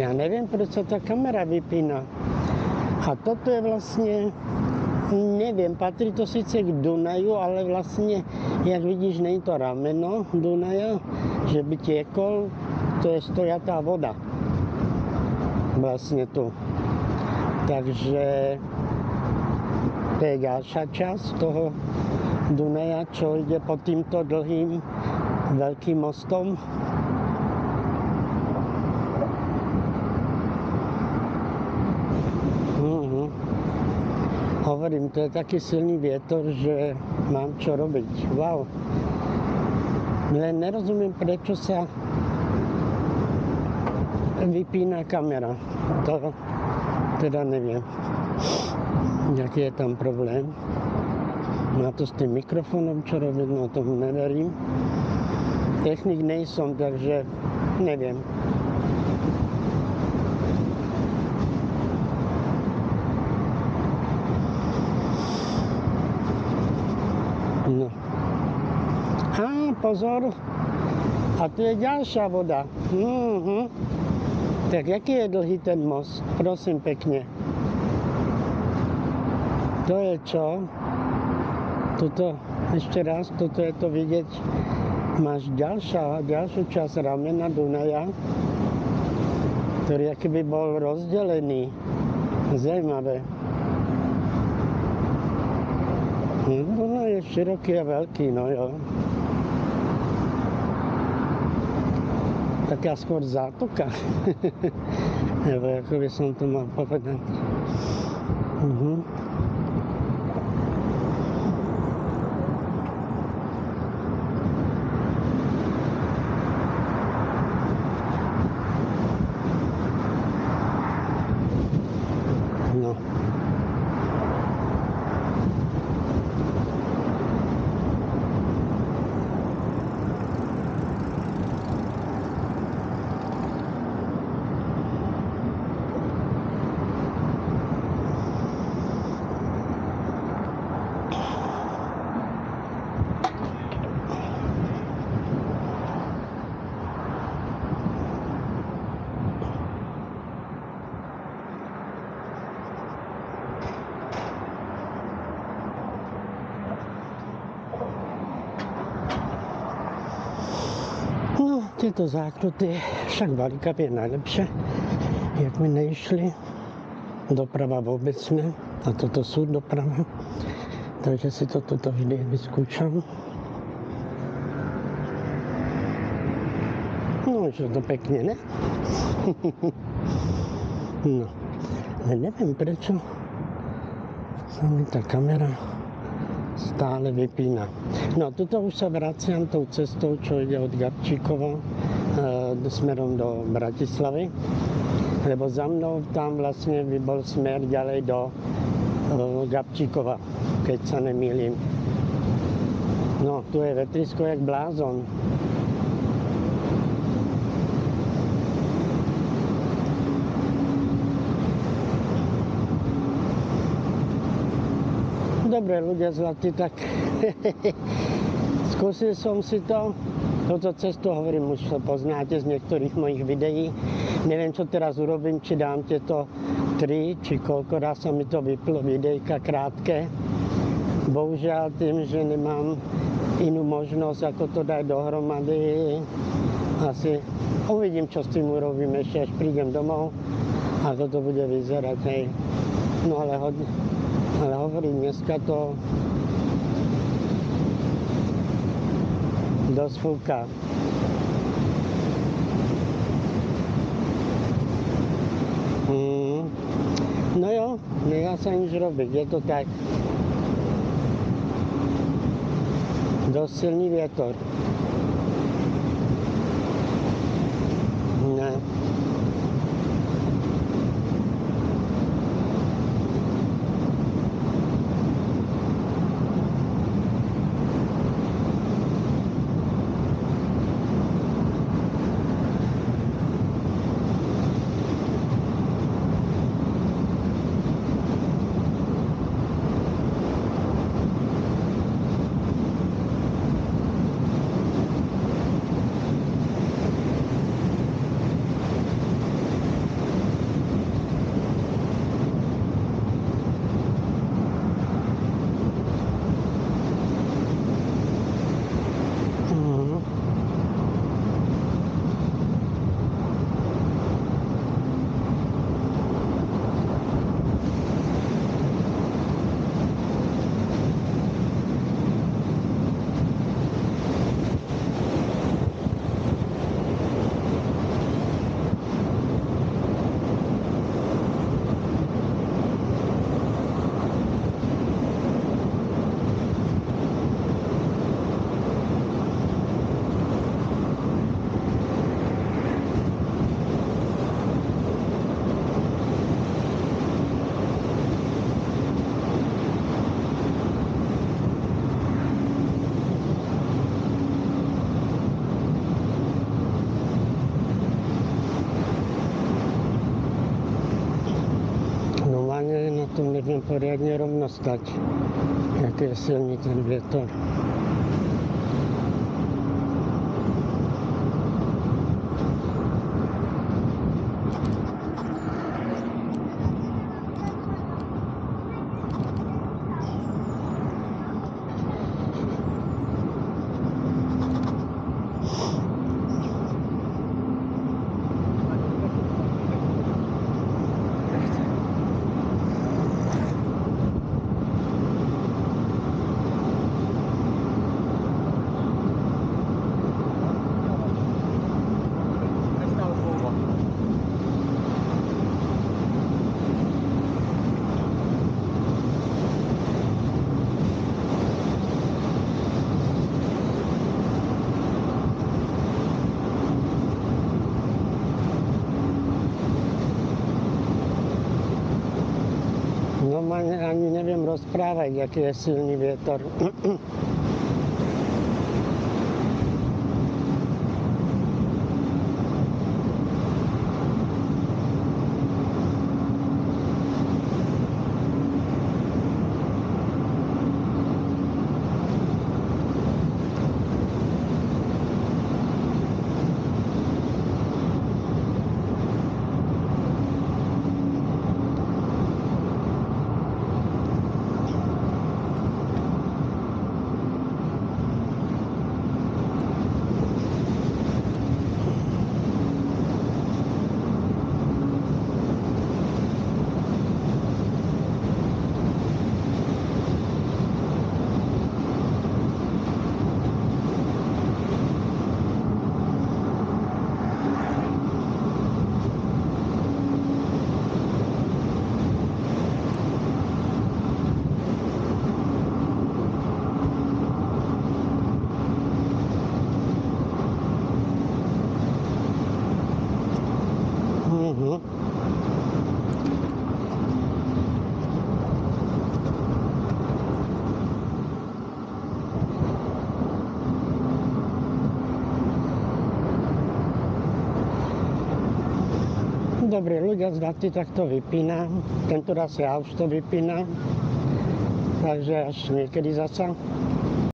Ja neviem, prečo tá kamera vypína. A toto je vlastne, neviem, patrí to síce k Dunaju, ale vlastne, jak vidíš, nie je to rameno Dunaja, že by tiekol, to je stojatá voda. Vlastne tu. Takže to je ďalšia časť toho Dunaja, čo ide pod týmto dlhým veľkým mostom. Hovorím, to je taký silný vietor, že mám čo robiť. Wow. Len nerozumiem, prečo sa vypína kamera. To teda neviem. Jaký je tam problém. Má to s tým mikrofónom čo robiť, no tomu neverím. Technik nejsom, takže neviem. No. Á, pozor. A tu je ďalšia voda. Tak aký je dlhý ten most? Prosím pekne. To je čo? Tuto, ešte raz, toto je to vidieť. Máš ďalšiu časť ramena Dunaja, ktorý akoby bol rozdelený. Zajímavé. Dunaj je široký a veľký, no jo. Taká skôr zátoka. Nebo ako by som to mal povedať. No. Tieto zákruty, však balíkap je najlepšie, jak mi neišli. Doprava vôbec ne, a toto sú doprava, takže si to tuto vždy vyskúšam. No, že to pekne, ne? No, ale neviem prečo sa mi tá kamera stále vypína. No, tuto už sa vraciam tou cestou, čo ide od Gabčíkova smerom do Bratislavy, lebo za mnou tam vlastne by bol smer ďalej do Gabčíkova, keď sa nemýlim. No, tu je vetrisko jak blázon. Dobre, ľudia zlatí, tak skúsil som si to. Toto cestu, hovorím, už to poznáte z niektorých mojich videí. Neviem, čo teraz urobím, či dám tieto 3, či koľko raz sa mi to vyplo videjka krátke. Bohužiaľ tým, že nemám inú možnosť, ako to dať dohromady. Asi uvidím, čo s tým urobím ešte, až prídem domov, ako to bude vyzerať, hej. No ale hovorím, dneska to dosť fúka. No jo, nedá sa nič robiť, je to tak. Dosť silný vietor. Ne. tam poriadne rovno stať. Aký je silný ten vietor. No ani neviem rozprávať, aký je silný vietor. Dobre, ľudia zdatí, tak to vypínam. Tento raz ja už to vypínam. Takže až niekedy zasa.